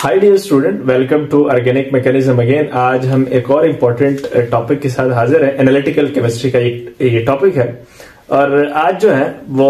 Hi dear student, welcome to organic mechanism again. आज हम एक और इम्पोर्टेंट टॉपिक के साथ हाजिर हैं। एनालिटिकल केमिस्ट्री का ये टॉपिक है और आज जो है वो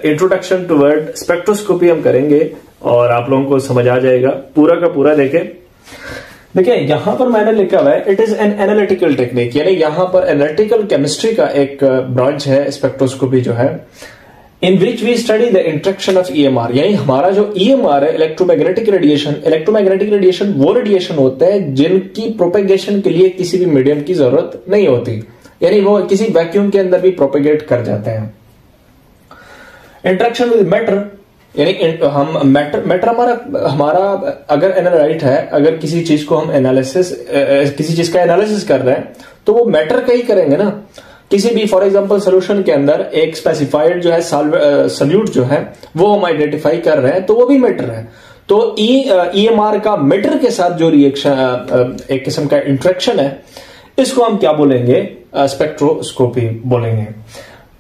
इंट्रोडक्शन टुवर्ड स्पेक्ट्रोस्कोपी हम करेंगे और आप लोगों को समझ आ जाएगा। पूरा का पूरा देखिए यहां पर मैंने लिखा हुआ है it is an analytical technique, यानी यहां पर एनालिटिकल केमिस्ट्री का एक ब्रांच है स्पेक्ट्रोस्कोपी जो है, in which we study the interaction of EMR. यानी हमारा जो ईएमआर है इलेक्ट्रोमैग्नेटिक रेडिएशन वो रेडिएशन होता है जिनकी प्रोपेगेशन के लिए किसी भी मीडियम की जरूरत नहीं होती, यानी वो किसी वैक्यूम के अंदर भी प्रोपेगेट कर जाते हैं। इंट्रैक्शन विद मैटर, यानी हम मैटर हमारा अगर एनालाइट है, अगर किसी चीज को हम किसी चीज का एनालिसिस कर रहे हैं तो वो मैटर का ही करेंगे ना। किसी भी फॉर एग्जांपल सोल्यूशन के अंदर एक स्पेसिफाइड जो है सॉल्यूट जो है वो हम आइडेंटिफाई कर रहे हैं तो वो भी मैटर है। तो ईएमआर का मैटर के साथ जो रिएक्शन एक किस्म का इंट्रैक्शन है, इसको हम क्या बोलेंगे? स्पेक्ट्रोस्कोपी बोलेंगे।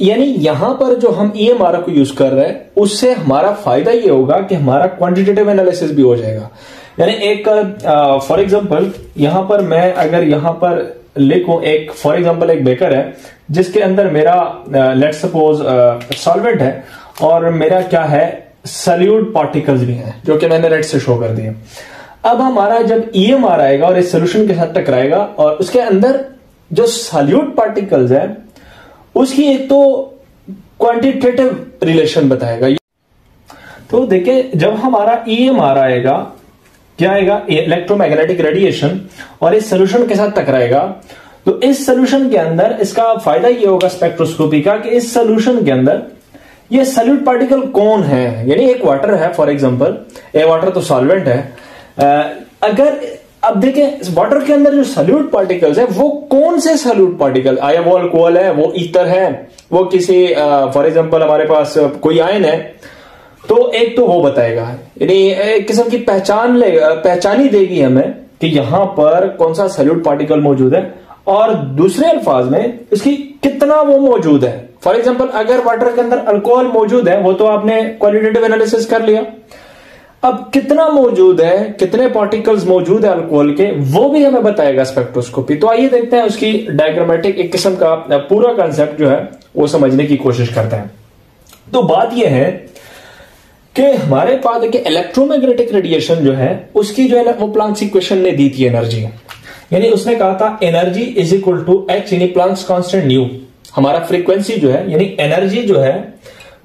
यानी यहां पर जो हम ईएमआर को यूज कर रहे हैं उससे हमारा फायदा ये होगा कि हमारा क्वांटिटेटिव एनालिसिस भी हो जाएगा। यानी एक फॉर एग्जांपल यहां पर मैं अगर यहां पर लिखूं, एक फॉर एग्जांपल एक बेकर है जिसके अंदर मेरा लेट्स सपोज सॉल्वेंट है और मेरा क्या है सॉल्यूट पार्टिकल्स भी हैं जो कि मैंने रेड से शो कर दिए। अब हमारा जब ईएमआर आएगा और इस सोल्यूशन के साथ टकराएगा और उसके अंदर जो सॉल्यूट पार्टिकल्स है उसकी एक तो क्वांटिटेटिव रिलेशन बताएगा। तो देखिए जब हमारा ईएमआर आएगा, क्या आएगा? इलेक्ट्रोमैग्नेटिक रेडिएशन, और इस सोल्यूशन के साथ टकराएगा तो इस सोल्यूशन के अंदर इसका फायदा ये होगा स्पेक्ट्रोस्कोपी का कि इस सोल्यूशन के अंदर ये सॉल्यूट पार्टिकल कौन है। यानी एक वाटर है फॉर एग्जांपल, ये वाटर तो सॉल्वेंट है। अगर अब देखें वाटर के अंदर जो सॉल्यूट पार्टिकल्स है वो कौन से सॉल्यूट पार्टिकल, आया वो अल्कोहल है, वो ईथर है, वो किसी फॉर एग्जांपल हमारे पास कोई आयन है, तो एक तो वो बताएगा, यानी एक किस्म की पहचान ही देगी हमें कि यहां पर कौन सा सॉल्यूट पार्टिकल मौजूद है और दूसरे अल्फाज में इसकी कितना वो मौजूद है। फॉर एग्जांपल अगर वाटर के अंदर अल्कोहल मौजूद है वो तो आपने क्वालिटेटिव एनालिसिस कर लिया, अब कितना मौजूद है, कितने पार्टिकल्स मौजूद है अल्कोहल के, वो भी हमें बताएगा स्पेक्ट्रोस्कोपी। तो आइए देखते हैं उसकी डायग्रामेटिक एक किस्म का पूरा कंसेप्ट जो है वो समझने की कोशिश करते हैं। तो बात यह है कि हमारे पास देखिए इलेक्ट्रोमैग्नेटिक रेडिएशन जो है उसकी जो है ना वो प्लांक्स इक्वेशन ने दी थी एनर्जी, यानी उसने कहा था energy is equal to h, यानी प्लांक्स कांस्टेंट न्यू। हमारा फ्रीक्वेंसी जो है यानी एनर्जी जो है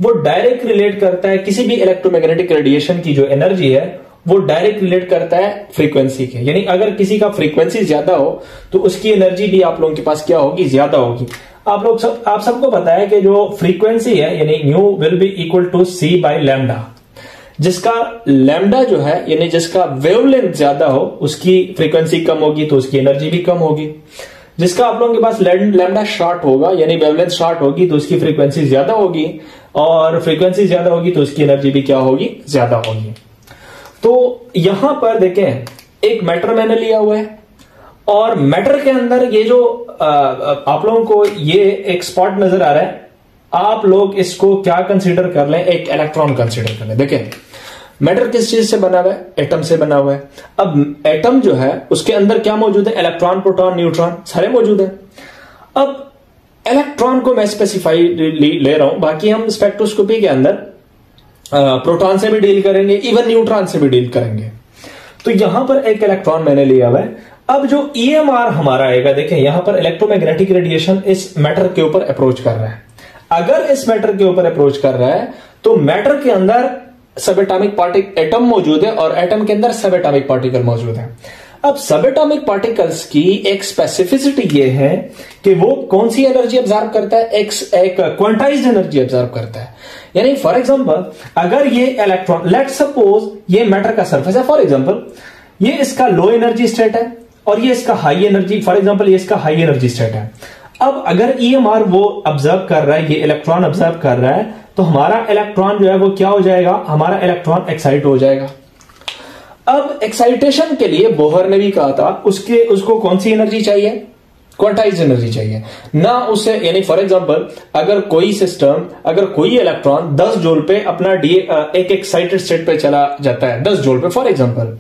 वो डायरेक्ट रिलेट करता है किसी भी इलेक्ट्रोमैग्नेटिक रेडिएशन की जो एनर्जी है वो डायरेक्ट रिलेट करता है फ्रीक्वेंसी के। यानी अगर किसी का फ्रीक्वेंसी ज्यादा हो तो उसकी एनर्जी भी आप लोगों के पास क्या होगी? ज्यादा होगी। आप सबको पता है कि जो फ्रीक्वेंसी है यानी nu will be equal to c by lambda. जिसका लैम्डा जो है यानी जिसका वेवलेंथ ज्यादा हो उसकी फ्रीक्वेंसी कम होगी तो उसकी एनर्जी भी कम होगी। जिसका आप लोगों के पास लैम्डा शॉर्ट होगा यानी वेवलेंथ शॉर्ट होगी तो उसकी फ्रीक्वेंसी ज्यादा होगी, और फ्रीक्वेंसी ज्यादा होगी तो उसकी एनर्जी भी क्या होगी? ज्यादा होगी। तो यहां पर देखें एक मैटर मैंने लिया हुआ है और मैटर के अंदर ये जो आप लोगों को ये एक स्पॉट नजर आ रहा है, आप लोग इसको क्या कंसीडर कर लें? एक इलेक्ट्रॉन कंसीडर कर लें। देखें मैटर किस चीज से बना हुआ है? एटम से बना हुआ है। अब एटम जो है उसके अंदर क्या मौजूद है? इलेक्ट्रॉन, प्रोटॉन, न्यूट्रॉन सारे मौजूद है। अब इलेक्ट्रॉन को मैं स्पेसिफाई ले रहा हूं, बाकी हम स्पेक्ट्रोस्कोपी के अंदर प्रोटॉन से भी डील करेंगे, इवन न्यूट्रॉन से भी डील करेंगे। तो यहां पर एक इलेक्ट्रॉन मैंने लिया हुआ है। अब जो ईएमआर हमारा आएगा, देखें यहां पर इलेक्ट्रोमैग्नेटिक रेडिएशन इस मैटर के ऊपर अप्रोच कर रहा है। अगर इस मैटर के ऊपर अप्रोच कर रहा है तो मैटर के अंदर सब एटॉमिक एटम मौजूद है और एटम के अंदर सब एटॉमिक पार्टिकल मौजूद है। अब सब एटॉमिक पार्टिकल्स की एक स्पेसिफिसिटी ये है कि वो कौन सी एनर्जी ऑब्जर्व करता है? एक क्वांटाइज्ड एनर्जी ऑब्जर्व करता है। यानी फॉर एग्जांपल अगर ये इलेक्ट्रॉन, लेट्स सपोज ये मैटर का सरफेस है, फॉर एग्जांपल ये इसका लो एनर्जी स्टेट है और ये इसका हाई एनर्जी, फॉर एग्जांपल ये इसका हाई एनर्जी स्टेट है। अब अगर ईएमआर वो ऑब्जर्व कर रहा है, ये इलेक्ट्रॉन ऑब्जर्व कर रहा है, तो हमारा इलेक्ट्रॉन जो है वो क्या हो जाएगा? हमारा इलेक्ट्रॉन एक्साइट हो जाएगा। अब एक्साइटेशन के लिए बोहर ने भी कहा था उसको कौन सी एनर्जी चाहिए? क्वांटाइज्ड एनर्जी चाहिए ना उसे। यानी फॉर एग्जांपल अगर कोई सिस्टम, अगर कोई इलेक्ट्रॉन 10 जूल पे अपना एक एक्साइटेड स्टेट पे चला जाता है, 10 जूल पे फॉर एग्जांपल,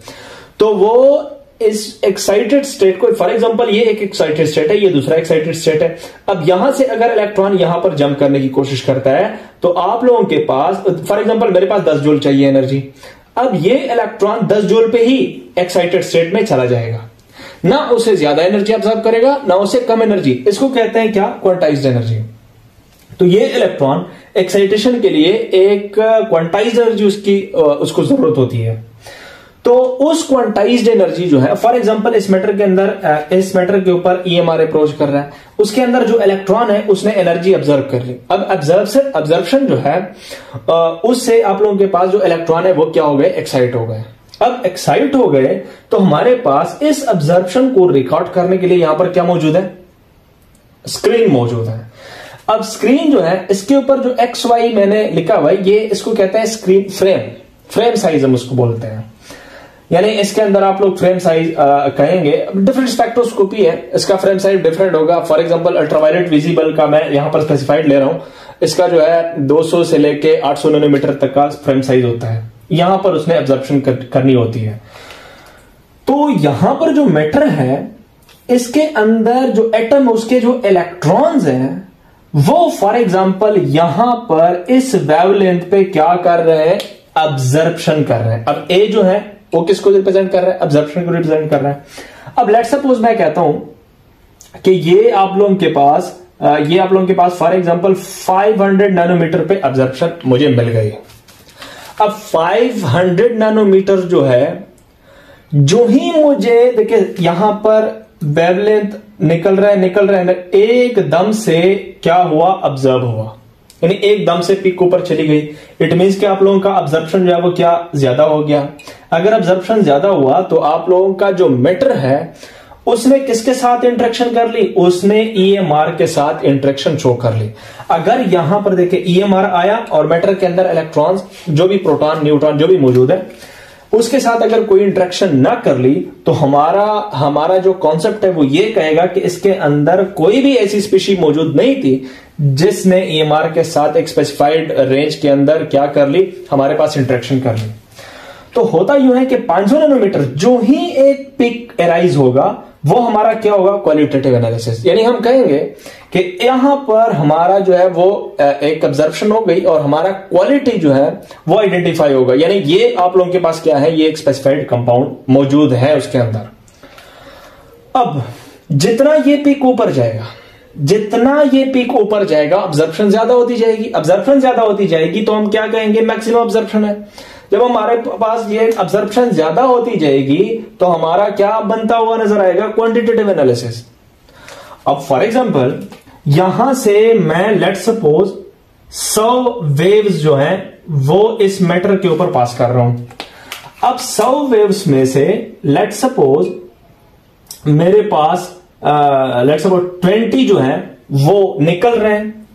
तो वो इस एक्साइटेड स्टेट को, फॉर एग्जांपल ये एक एक्साइटेड स्टेट है, ये दूसरा एक्साइटेड स्टेट है। अब यहां से अगर इलेक्ट्रॉन यहां पर जंप करने की कोशिश करता है तो आप लोगों के पास, फॉर एग्जांपल मेरे पास 10 जूल चाहिए एनर्जी, अब ये इलेक्ट्रॉन 10 जूल पे ही एक्साइटेड स्टेट में चला जाएगा, ना उसे ज्यादा एनर्जी ऑब्जर्व करेगा ना उसे कम एनर्जी। इसको कहते हैं क्या? Quantized energy. तो ये इलेक्ट्रॉन एक्साइटेशन के लिए एक क्वांटाइज्ड एनर्जी उसको जरूरत होती है। तो उस क्वांटाइज्ड एनर्जी जो है, फॉर एग्जांपल इस मैटर के अंदर, इस मैटर के ऊपर ईएमआर अप्रोच कर रहा है, उसके अंदर जो इलेक्ट्रॉन है उसने एनर्जी ऑब्जर्व कर ली। अब ऑब्जर्वेशन जो है उससे आप लोगों के पास जो इलेक्ट्रॉन है वो क्या हो गए? एक्साइट हो गए। अब एक्साइट हो गए तो हमारे पास इस ऑब्जर्वेशन को रिकॉर्ड करने के लिए यहां पर क्या मौजूद है? स्क्रीन मौजूद है। अब स्क्रीन जो है इसके ऊपर जो एक्स वाई मैंने लिखा हुआ है, ये इसको कहते हैं स्क्रीन फ्रेम साइज हम उसको बोलते हैं। यानी इसके अंदर आप लोग फ्रेम साइज कहेंगे, डिफरेंट स्पेक्ट्रोस्कोपी है, इसका फ्रेम साइज डिफरेंट होगा। फॉर एग्जांपल अल्ट्रावायलेट विजिबल का मैं यहां पर स्पेसिफाइड ले रहा हूं, इसका जो है 200 से लेके 800 नैनोमीटर तक का फ्रेम साइज होता है, यहां पर उसने ऑब्जर्वेशन करनी होती है। तो यहां पर जो मैटर है इसके अंदर जो एटम, उसके जो इलेक्ट्रॉन्स हैं वो फॉर एग्जांपल यहां पर इस वेवलेंथ पे क्या कर रहे हैं? ऑब्जर्वेशन कर रहे हैं। अब ए जो है वो किसको रिप्रेजेंट कर रहा है? ऑब्जर्वेशन को रिप्रेजेंट कर रहा है। अब लेट्स सपोज मैं कहता हूं कि ये आप लोगों के पास फॉर एग्जांपल 500 नैनोमीटर पे ऑब्जर्वेशन मुझे मिल गई। अब 500 नैनोमीटर जो है, जो ही मुझे देखिए यहां पर वेवलेंथ निकल रहा है, एकदम से क्या हुआ? ऑब्जर्व हुआ, यानी एकदम से पीक ऊपर चली गई। इट मींस कि आप लोगों का ऑब्जर्वेशन जो है वो क्या? ज्यादा हो गया। अगर ऑब्जर्वेशन ज्यादा हुआ तो आप लोगों का जो मैटर है उसने किसके साथ इंटरेक्शन कर ली? उसने ईएमआर के साथ इंटरेक्शन शो कर ली। अगर यहां पर देखिए ईएमआर आया और मैटर के अंदर इलेक्ट्रॉन्स, जो भी प्रोटॉन न्यूट्रॉन जो भी मौजूद है, उसके साथ अगर कोई इंटरेक्शन ना कर ली तो हमारा जो कॉन्सेप्ट है वो ये कहेगा कि इसके अंदर कोई भी ऐसी स्पीशी मौजूद नहीं थी जिसने ईएमआर के साथ एक स्पेसिफाइड रेंज के अंदर क्या कर ली? हमारे पास इंटरेक्शन कर ली। तो होता यूं है कि 500 नैनोमीटर जो ही एक पिक एराइज होगा वो हमारा क्या होगा? Qualitative analysis. यानी हम कहेंगे कि यहां पर हमारा जो है वो एक ऑब्जर्वेशन हो गई और हमारा क्वालिटी जो है वो आइडेंटिफाई होगा। यानी ये आप लोगों के पास क्या है? ये एक स्पेसिफाइड कंपाउंड मौजूद है उसके अंदर। अब जितना ये पिक ऊपर जाएगा ऑब्जर्वेशन ज्यादा होती जाएगी। तो हम क्या कहेंगे? मैक्सिमम ऑब्जर्वेशन है। जब हमारे पास ये ऑब्जर्वेशन ज्यादा होती जाएगी तो हमारा क्या बनता हुआ नजर आएगा? Quantitative analysis. अब फॉर एग्जांपल यहां से मैं लेट सपोज 100 वेव्स जो हैं वो इस मैटर के ऊपर पास कर रहा हूं। अब 100 वेव्स में से लेट सपोज मेरे पास लेट सपोज 20 जो है वो निकल रहे हैं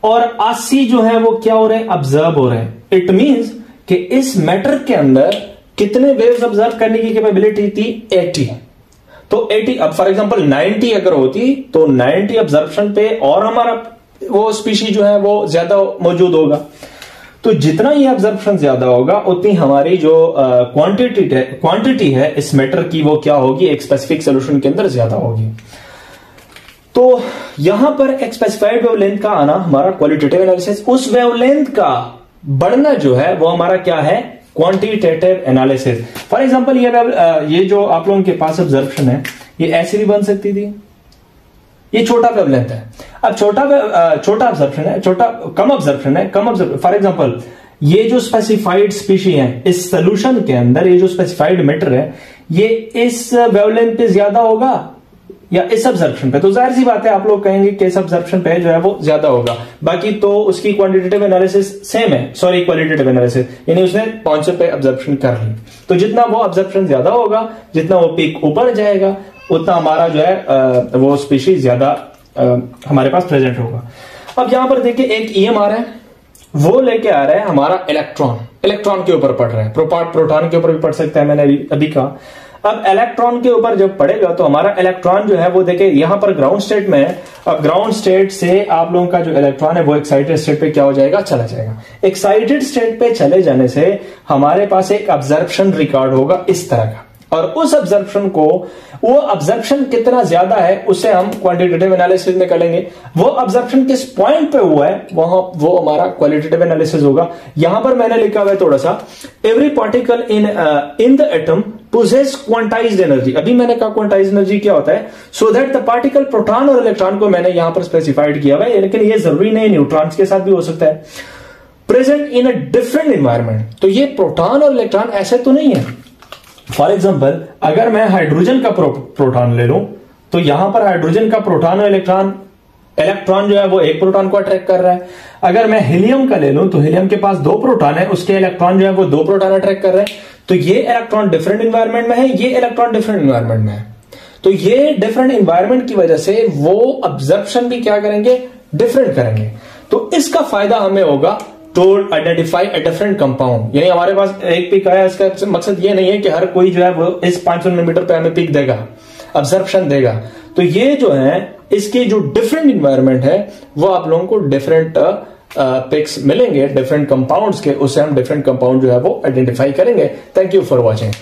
और 80 जो है वो क्या हो रहे हैं? ऑब्जर्व हो रहे हैं। इट मींस कि इस मैटर के अंदर कितने वेव्स ऑब्जर्व करने की कैपेबिलिटी थी? 80। तो 80, अब फॉर एग्जांपल 90 अगर होती तो 90 ऑब्जर्वेशन पे और हमारा वो स्पीशी जो है वो ज्यादा मौजूद होगा। तो जितना ये ऑब्जर्वेशन ज्यादा होगा उतनी हमारी जो क्वांटिटी है इस मैटर की वो क्या होगी? एक स्पेसिफिक सोल्यूशन के अंदर ज्यादा होगी। तो यहां पर एक स्पेसिफाइड वेवलेंथ का आना हमारा क्वालिटेटिव एनालिसिस, उस वेवलेंथ का बढ़ना जो है वो हमारा क्या है? Quantitative analysis. फॉर एग्जांपल ये जो आप लोगों के पास ऑब्जर्वेशन है ये ऐसे भी बन सकती थी। ये छोटा वेवलेंथ है। अब छोटा ऑब्जर्वेशन है, कम ऑब्जर्वेशन। फॉर एग्जांपल ये जो स्पेसिफाइड स्पीशी है इस सोल्यूशन के अंदर, ये जो स्पेसिफाइड मैटर है ये इस वेवलेंथ पे ज्यादा होगा या इस ऑब्जर्वेशन पे? तो जाहिर सी बात है आप लोग कहेंगे कि इस ऑब्जर्वेशन पे जो है वो ज्यादा होगा। बाकी तो उसकी क्वांटिटेटिव एनालिसिस सेम है, सॉरी क्वालिटेटिव एनालिसिस, यानी उसने 500 पे ऑब्जर्वेशन कर ली। तो जितना वो ऑब्जर्वेशन ज्यादा होगा, जितना वो पीक ऊपर जाएगा, उतना हमारा जो है वो स्पीशीज ज्यादा हमारे पास प्रेजेंट होगा। अब यहां पर देखिए एक ईएमआर है, वो लेके आ रहा है हमारा इलेक्ट्रॉन के ऊपर पड़ रहा है। प्रोटॉन के ऊपर भी पड़ सकता है, मैंने अभी कहा। अब इलेक्ट्रॉन के ऊपर जब पड़ेगा तो हमारा इलेक्ट्रॉन जो है वो देखिए यहां पर ग्राउंड स्टेट में है। अब ग्राउंड स्टेट से आप लोगों का जो इलेक्ट्रॉन है वो एक्साइटेड स्टेट पे क्या हो जाएगा? चला जाएगा। एक्साइटेड स्टेट पे चले जाने से हमारे पास एक ऑब्जर्वेशन रिकॉर्ड होगा इस तरह का। और उस अब्जर्प्शन को, वो अब्जर्प्शन कितना ज्यादा है उससे हम क्वांटिटेटिव एनालिसिस में करेंगे। वो अब्जर्प्शन किस पॉइंट पे हुआ है वहां वो हमारा क्वालिटेटिव एनालिसिस होगा। यहां पर मैंने लिखा हुआ है थोड़ा सा, every particle in the atom possesses quantised energy. अभी मैंने कहा क्वांटाइज्ड एनर्जी क्या होता है, so that the particle proton और इलेक्ट्रॉन को मैंने यहां पर स्पेसिफाइड किया हुआ है, लेकिन ये जरूरी नहीं, न्यूट्रॉन्स के साथ भी हो सकता है। Present in a different environment, तो ये प्रोटॉन और इलेक्ट्रॉन ऐसे तो नहीं है। फॉर एग्जाम्पल अगर मैं हाइड्रोजन का प्रोटॉन ले लूं तो यहां पर हाइड्रोजन का प्रोटॉन और इलेक्ट्रॉन जो है वो एक प्रोटॉन को अट्रैक्ट कर रहा है। अगर मैं हीलियम का ले लूं तो हीलियम के पास 2 प्रोटॉन है, उसके इलेक्ट्रॉन जो है वो 2 प्रोटॉन अट्रैक्ट कर रहे हैं। तो ये इलेक्ट्रॉन डिफरेंट एनवायरमेंट में है, ये इलेक्ट्रॉन डिफरेंट एनवायरमेंट में है। तो ये डिफरेंट एनवायरमेंट की वजह से वो ऑब्जर्प्शन भी क्या करेंगे, डिफरेंट करेंगे। तो इसका फायदा हमें होगा to identify a different compound. यानी हमारे पास एक पिक आया, इसका मकसद ये नहीं है कि हर कोई जो है वो इस 500 नैनोमीटर पे हमें पिक देगा, ऑब्जर्प्शन देगा। तो ये जो है इसके जो डिफरेंट इन्वायरमेंट है वो आप लोगों को डिफरेंट पिक्स मिलेंगे डिफरेंट कंपाउंड्स के, उससे हम डिफरेंट कंपाउंड जो है वो आइडेंटिफाई करेंगे। Thank you for watching.